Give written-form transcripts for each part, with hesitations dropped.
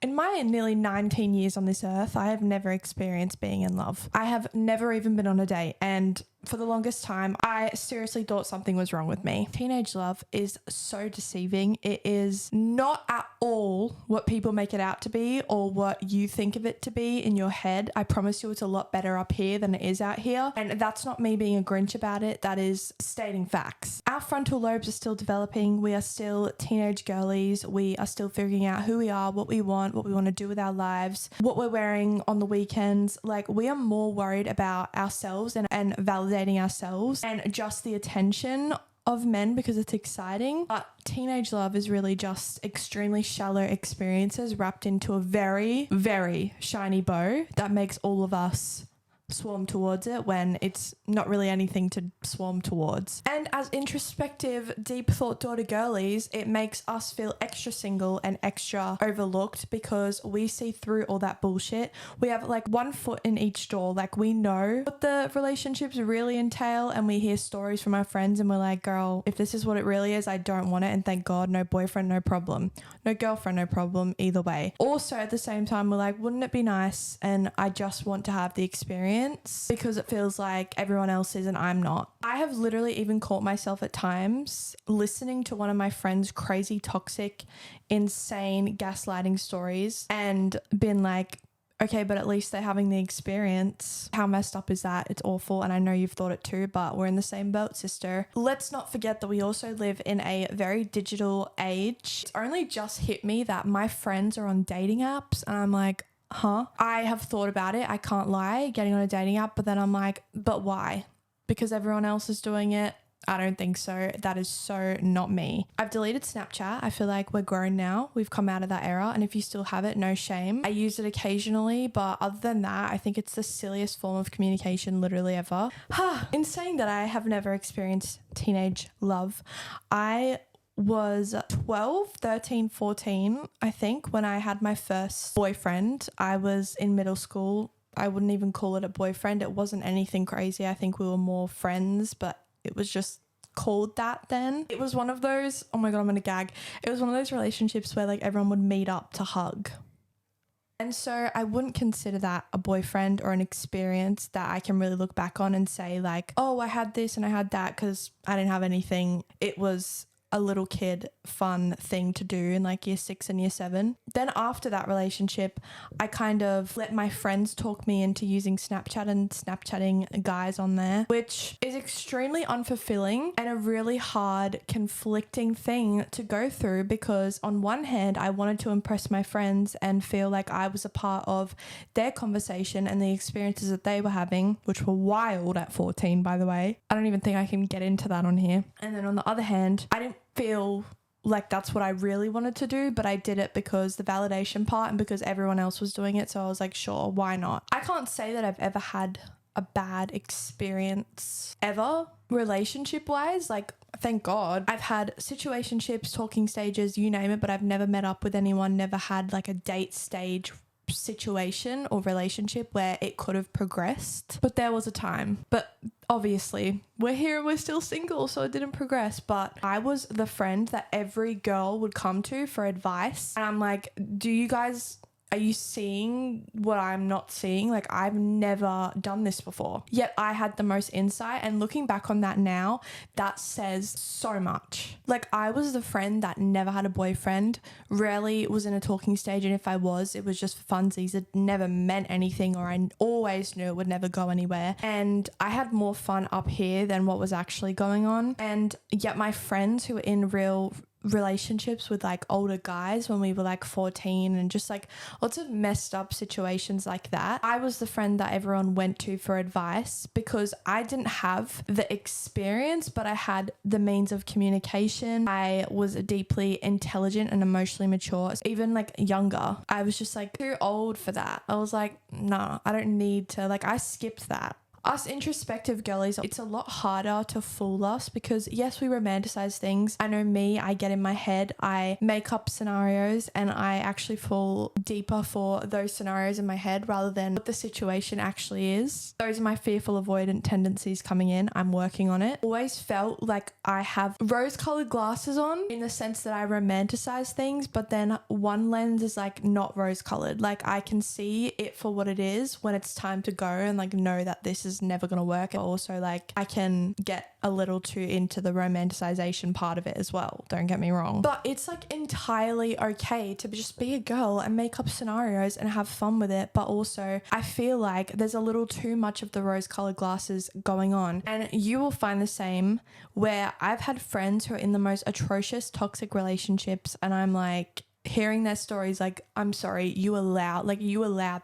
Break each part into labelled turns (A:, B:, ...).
A: In my nearly 19 years on this earth, I have never experienced being in love. I have never even been on a date, and for the longest time, I seriously thought something was wrong with me. Teenage love is so deceiving. It is not at all what people make it out to be or what you think of it to be in your head. I promise you it's a lot better up here than it is out here. And that's not me being a Grinch about it. That is stating facts. Our frontal lobes are still developing. We are still teenage girlies. We are still figuring out who we are, what we want to do with our lives, what we're wearing on the weekends. Like, we are more worried about ourselves and validating ourselves and just the attention of men because it's exciting. But teenage love is really just extremely shallow experiences wrapped into a very, very shiny bow that makes all of us swarm towards it when it's not really anything to swarm towards. And as introspective, deep thought daughter girlies, it makes us feel extra single and extra overlooked because we see through all that bullshit. We have like one foot in each door. Like, we know what the relationships really entail, and we hear stories from our friends and we're like, girl, if this is what it really is, I don't want it. And thank God, no boyfriend, no problem. No girlfriend, no problem, either way. Also, at the same time, we're like, wouldn't it be nice? And I just want to have the experience because it feels like everyone else is and I'm not. I have literally even caught myself at times listening to one of my friends' crazy, toxic, insane gaslighting stories and been like, okay, but at least they're having the experience. How messed up is that? It's awful. And I know you've thought it too, but we're in the same boat, sister. Let's not forget that we also live in a very digital age. It's only just hit me that my friends are on dating apps and I'm like, huh? I have thought about it. I can't lie, getting on a dating app, but then I'm like, but why? Because everyone else is doing it? I don't think so. That is so not me. I've deleted Snapchat. I feel like we're grown now. We've come out of that era. And if you still have it, no shame. I use it occasionally, but other than that, I think it's the silliest form of communication literally ever. In saying that, I have never experienced teenage love. I was 12, 13, 14, I think, when I had my first boyfriend. I was in middle school. I wouldn't even call it a boyfriend. It wasn't anything crazy. I think we were more friends, but it was just called that then. It was one of those, oh my God, I'm gonna gag. It was one of those relationships where like everyone would meet up to hug. And so I wouldn't consider that a boyfriend or an experience that I can really look back on and say like, oh, I had this and I had that, because I didn't have anything. It was a little kid fun thing to do in like year 6 and year 7. Then after that relationship, I kind of let my friends talk me into using Snapchat and Snapchatting guys on there, which is extremely unfulfilling and a really hard, conflicting thing to go through, because on one hand, I wanted to impress my friends and feel like I was a part of their conversation and the experiences that they were having, which were wild at 14, by the way. I don't even think I can get into that on here. And then on the other hand, I didn't feel like that's what I really wanted to do, but I did it because the validation part and because everyone else was doing it. So I was like, sure, why not? I can't say that I've ever had a bad experience ever relationship wise. Like, thank God. I've had situationships, talking stages, you name it, but I've never met up with anyone, never had like a date stage situation or relationship where it could have progressed. But there was a time. But obviously, we're here and we're still single, so it didn't progress. But I was the friend that every girl would come to for advice. And I'm like, are you seeing what I'm not seeing? Like, I've never done this before. Yet I had the most insight. And looking back on that now, that says so much. Like, I was the friend that never had a boyfriend, rarely was in a talking stage. And if I was, it was just for funsies. It never meant anything, or I always knew it would never go anywhere. And I had more fun up here than what was actually going on. And yet my friends who were in real relationships with like older guys when we were like 14 and just like lots of messed up situations like that, I was the friend that everyone went to for advice because I didn't have the experience, but I had the means of communication. I was deeply intelligent and emotionally mature, even like younger. I was just like too old for that. I was like, no, I don't need to, like, I skipped that. Us introspective girlies, it's a lot harder to fool us because yes, we romanticize things. I know me, I get in my head, I make up scenarios and I actually fall deeper for those scenarios in my head rather than what the situation actually is. Those are my fearful avoidant tendencies coming in. I'm working on it. Always felt like I have rose-colored glasses on in the sense that I romanticize things, but then one lens is like not rose-colored. Like I can see it for what it is when it's time to go and like know that this is never going to work. Also, like I can get a little too into the romanticization part of it as well. Don't get me wrong. But it's like entirely okay to just be a girl and make up scenarios and have fun with it. But also I feel like there's a little too much of the rose-colored glasses going on. And you will find the same where I've had friends who are in the most atrocious toxic relationships and I'm like hearing their stories like, I'm sorry, you allowed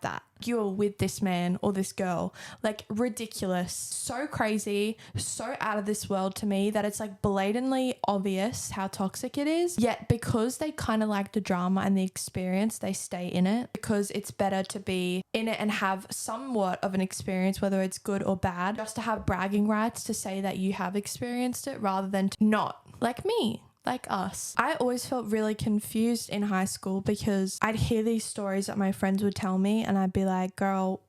A: that. You were with this man or this girl. Like ridiculous. So crazy. So out of this world to me that it's like blatantly obvious how toxic it is. Yet because they kind of like the drama and the experience, they stay in it because it's better to be in it and have somewhat of an experience, whether it's good or bad, just to have bragging rights to say that you have experienced it rather than to not, like me. Like us. I always felt really confused in high school because I'd hear these stories that my friends would tell me and I'd be like, girl,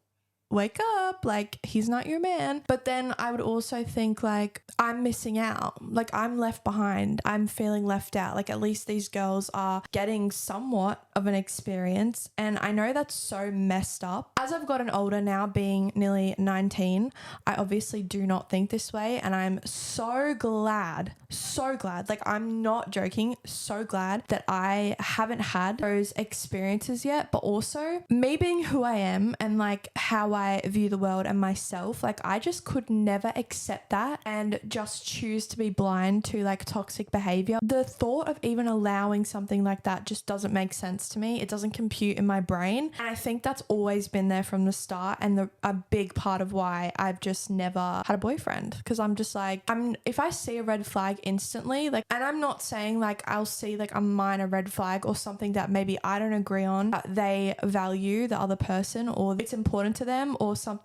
A: wake up, like he's not your man. But then I would also think like I'm missing out, like I'm left behind, I'm feeling left out. Like at least these girls are getting somewhat of an experience, and I know that's so messed up. As I've gotten older now, being nearly 19, I obviously do not think this way, and I'm so glad, like I'm not joking, so glad that I haven't had those experiences yet. But also me being who I am and like how I view the world and myself, like I just could never accept that and just choose to be blind to like toxic behavior. The thought of even allowing something like that just doesn't make sense to me. It doesn't compute in my brain, and I think that's always been there from the start, and a big part of why I've just never had a boyfriend, because I'm just like, if I see a red flag instantly, like, and I'm not saying like I'll see like a minor red flag or something that maybe I don't agree on, but they value the other person or it's important to them, or some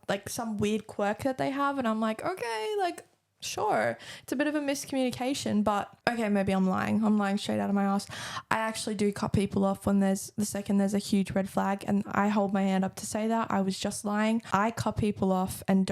A: weird quirk that they have, and I'm like, okay, like sure, it's a bit of a miscommunication, but okay, maybe I'm lying straight out of my ass. I actually do cut people off when there's a huge red flag, and I hold my hand up to say that I was just lying. I cut people off and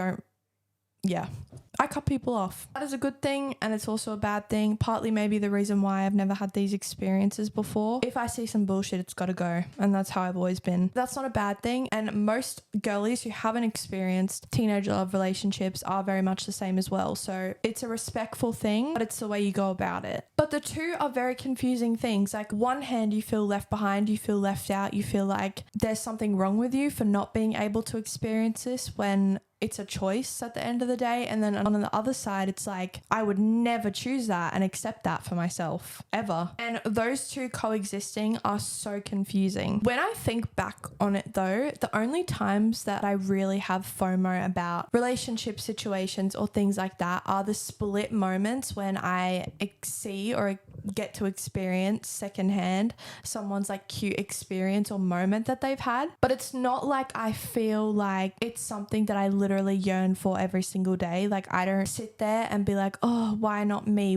A: I cut people off. That is a good thing, and it's also a bad thing. Partly maybe the reason why I've never had these experiences before. If I see some bullshit, it's got to go, and that's how I've always been. That's not a bad thing, and most girlies who haven't experienced teenage love relationships are very much the same as well. So it's a respectful thing, but it's the way you go about it. But the two are very confusing things. Like one hand, you feel left behind, you feel left out, you feel like there's something wrong with you for not being able to experience this when it's a choice at the end of the day. And then on the other side, it's like, I would never choose that and accept that for myself, ever. And those two coexisting are so confusing. When I think back on it though, the only times that I really have FOMO about relationship situations or things like that are the split moments when I see or get to experience secondhand someone's like cute experience or moment that they've had. But it's not like I feel like it's something that I literally yearn for every single day. Like I don't sit there and be like, oh, why not me?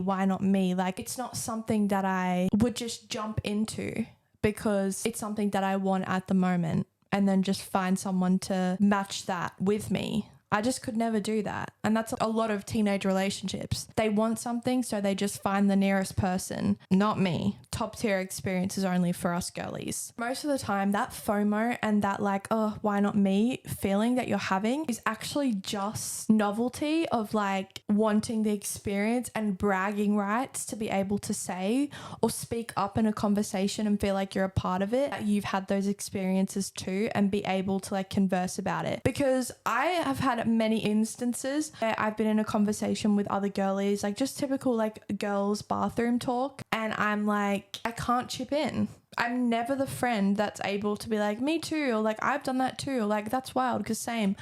A: Like it's not something that I would just jump into because it's something that I want at the moment and then just find someone to match that with me. I just could never do that. And that's a lot of teenage relationships. They want something, so they just find the nearest person. Not me. Top tier experiences only for us girlies. Most of the time, that FOMO and that like, oh, why not me feeling that you're having is actually just novelty of like wanting the experience and bragging rights to be able to say or speak up in a conversation and feel like you're a part of it, that you've had those experiences too, and be able to like converse about it. Because I have had many instances where I've been in a conversation with other girlies, like just typical like girls bathroom talk, and I'm like, I can't chip in. I'm never the friend that's able to be like, me too, or like I've done that too, or like that's wild because same.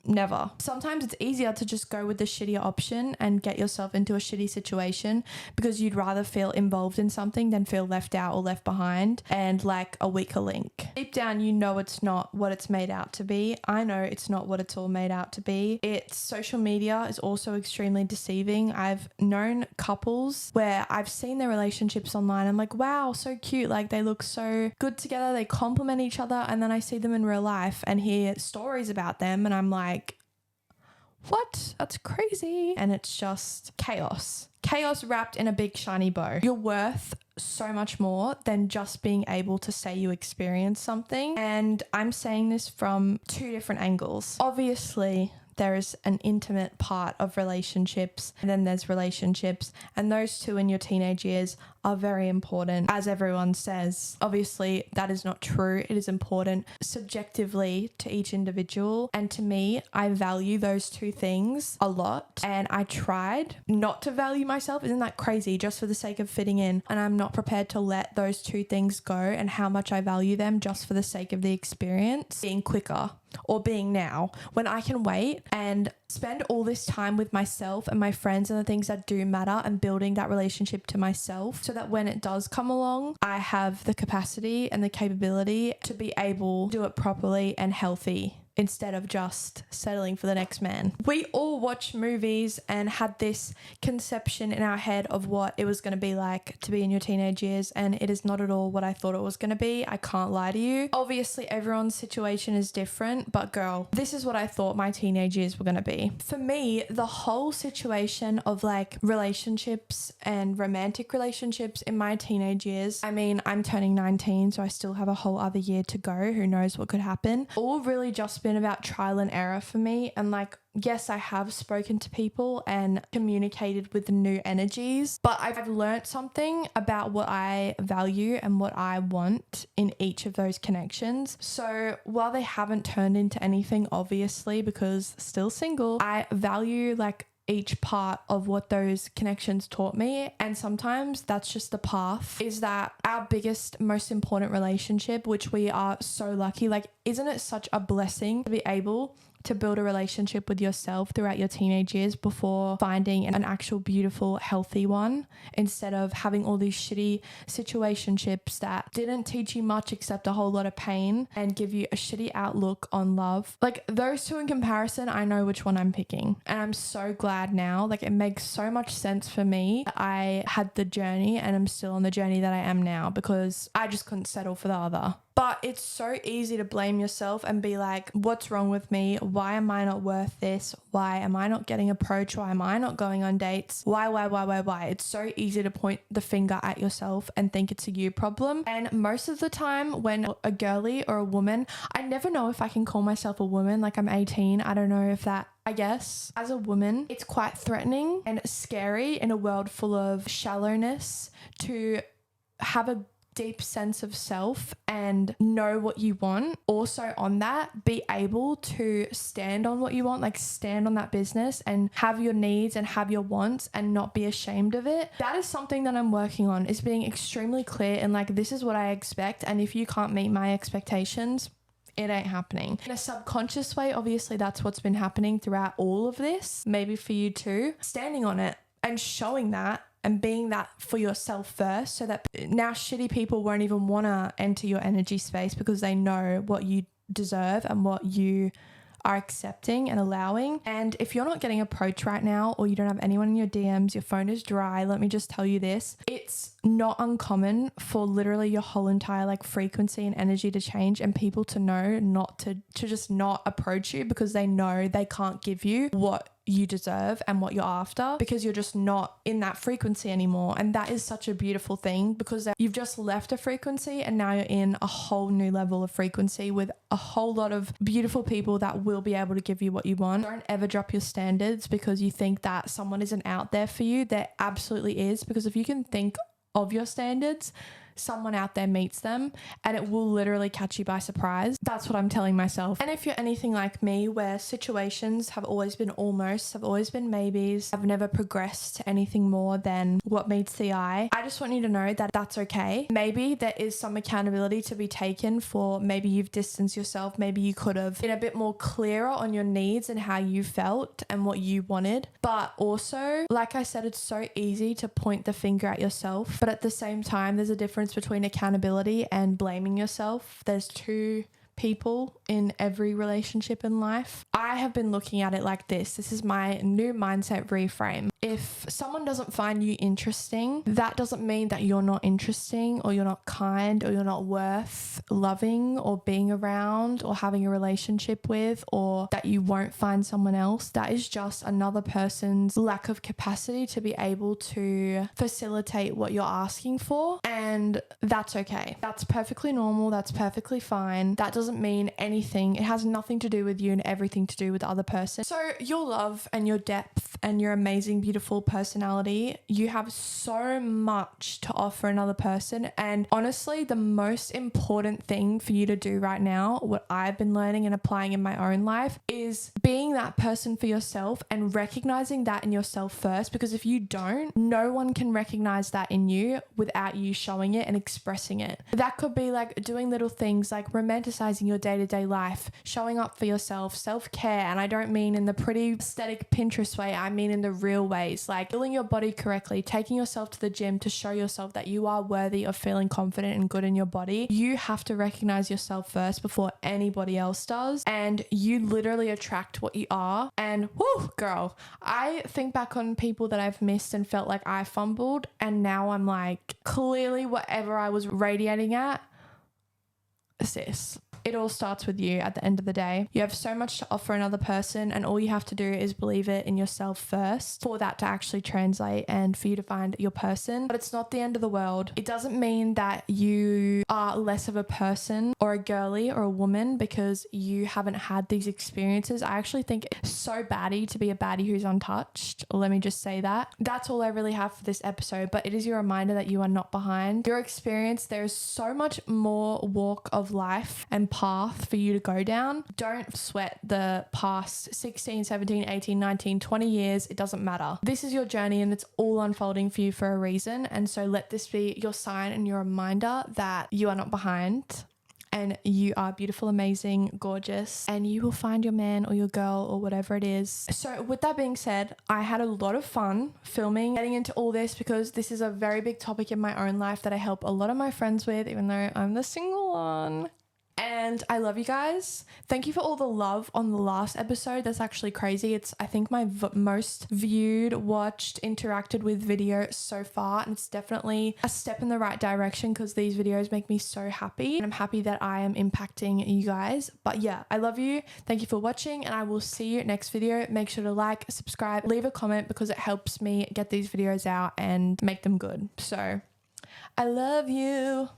A: Never. Sometimes it's easier to just go with the shittier option and get yourself into a shitty situation because you'd rather feel involved in something than feel left out or left behind and like a weaker link. Deep down, you know it's not what it's made out to be. I know it's not what it's all made out to be. Social media is also extremely deceiving. I've known couples where I've seen their relationships online. I'm like, wow, so cute. Like they look so good together. They complement each other. And then I see them in real life and hear stories about them. And I'm like, what? That's crazy. And it's just chaos. Chaos wrapped in a big shiny bow. You're worth so much more than just being able to say you experienced something. And I'm saying this from two different angles. Obviously, there is an intimate part of relationships, and then there's relationships, and those two in your teenage years are very important, as everyone says. Obviously, that is not true. It is important subjectively to each individual, and to me, I value those two things a lot, and I tried not to value myself. Isn't that crazy? Just for the sake of fitting in, and I'm not prepared to let those two things go and how much I value them just for the sake of the experience being quicker or being now, when I can wait and spend all this time with myself and my friends and the things that do matter and building that relationship to myself so that when it does come along, I have the capacity and the capability to be able to do it properly and healthy instead of just settling for the next man. We all watch movies and had this conception in our head of what it was going to be like to be in your teenage years, and it is not at all what I thought it was going to be. I can't lie to you. Obviously, everyone's situation is different, but girl, this is what I thought my teenage years were going to be. For me, the whole situation of like relationships and romantic relationships in my teenage years, I mean, I'm turning 19, so I still have a whole other year to go. Who knows what could happen? All really just been about trial and error for me. And like, yes, I have spoken to people and communicated with new energies, but I've learned something about what I value and what I want in each of those connections. So while they haven't turned into anything, obviously, because still single, I value like each part of what those connections taught me. And sometimes that's just the path, is that our biggest, most important relationship, which we are so lucky, like, isn't it such a blessing to be able to build a relationship with yourself throughout your teenage years before finding an actual beautiful, healthy one, instead of having all these shitty situationships that didn't teach you much except a whole lot of pain and give you a shitty outlook on love. Like those two in comparison, I know which one I'm picking. And I'm so glad now. Like it makes so much sense for me that I had the journey and I'm still on the journey that I am now, because I just couldn't settle for the other. But it's so easy to blame yourself and be like, what's wrong with me? Why am I not worth this? Why am I not getting approached? Why am I not going on dates? Why? It's so easy to point the finger at yourself and think it's a you problem. And most of the time when a girly or a woman, I never know if I can call myself a woman, like I'm 18. I don't know if that, I guess as a woman, it's quite threatening and scary in a world full of shallowness to have a deep sense of self and know what you want. Also on that, be able to stand on what you want, like stand on that business and have your needs and have your wants and not be ashamed of it. That is something that I'm working on, is being extremely clear and like, this is what I expect, and if you can't meet my expectations, it ain't happening. In a subconscious way, obviously that's what's been happening throughout all of this, maybe for you too, standing on it and showing that and being that for yourself first, so that now shitty people won't even want to enter your energy space because they know what you deserve and what you are accepting and allowing. And if you're not getting approached right now, or you don't have anyone in your DMs, your phone is dry, let me just tell you this, it's not uncommon for literally your whole entire like frequency and energy to change and people to know not to just not approach you because they know they can't give you what you deserve and what you're after, because you're just not in that frequency anymore. And that is such a beautiful thing, because you've just left a frequency and now you're in a whole new level of frequency with a whole lot of beautiful people that will be able to give you what you want. Don't ever drop your standards because you think that someone isn't out there for you. There absolutely is, because if you can think of your standards, someone out there meets them and it will literally catch you by surprise. That's what I'm telling myself. And if you're anything like me, where situations have always been almost, have always been maybes, have never progressed to anything more than what meets the eye, I just want you to know that that's okay. Maybe there is some accountability to be taken for maybe you've distanced yourself. Maybe you could have been a bit more clearer on your needs and how you felt and what you wanted. But also, like I said, it's so easy to point the finger at yourself. But at the same time, there's a difference between accountability and blaming yourself. There's two people in every relationship in life. I have been looking at it like this. This is my new mindset reframe. If someone doesn't find you interesting, that doesn't mean that you're not interesting or you're not kind or you're not worth loving or being around or having a relationship with, or that you won't find someone else. That is just another person's lack of capacity to be able to facilitate what you're asking for. And that's okay. That's perfectly normal. That's perfectly fine. That doesn't mean anything. It has nothing to do with you and everything to do with the other person. So your love and your depth and your amazing, beautiful personality, you have so much to offer another person. And honestly, the most important thing for you to do right now, what I've been learning and applying in my own life, is being that person for yourself and recognizing that in yourself first. Because if you don't, no one can recognize that in you without you showing it and expressing it. That could be like doing little things like romanticizing your day-to-day life, showing up for yourself, self-care. And I don't mean in the pretty aesthetic Pinterest way, I mean in the real ways, like feeling your body correctly, taking yourself to the gym to show yourself that you are worthy of feeling confident and good in your body. You have to recognize yourself first before anybody else does, and you literally attract what you are. And whoo, girl, I think back on people that I've missed and felt like I fumbled, and now I'm like, clearly whatever I was radiating at, sis, it all starts with you at the end of the day. You have so much to offer another person, and all you have to do is believe it in yourself first for that to actually translate and for you to find your person. But it's not the end of the world. It doesn't mean that you are less of a person or a girly or a woman because you haven't had these experiences. I actually think it's so baddie to be a baddie who's untouched. Let me just say that. That's all I really have for this episode, but it is your reminder that you are not behind. Your experience, there's so much more walk of life and path for you to go down. Don't sweat the past 16, 17, 18, 19, 20 years. It doesn't matter. This is your journey and it's all unfolding for you for a reason. And so let this be your sign and your reminder that you are not behind and you are beautiful, amazing, gorgeous, and you will find your man or your girl or whatever it is. So with that being said, I had a lot of fun filming, getting into all this because this is a very big topic in my own life that I help a lot of my friends with, even though I'm the single one. And I love you guys. Thank you for all the love on the last episode. That's actually crazy. It's, I think, my most viewed, watched, interacted with video so far. And it's definitely a step in the right direction because these videos make me so happy. And I'm happy that I am impacting you guys. But yeah, I love you. Thank you for watching and I will see you next video. Make sure to like, subscribe, leave a comment because it helps me get these videos out and make them good. So I love you.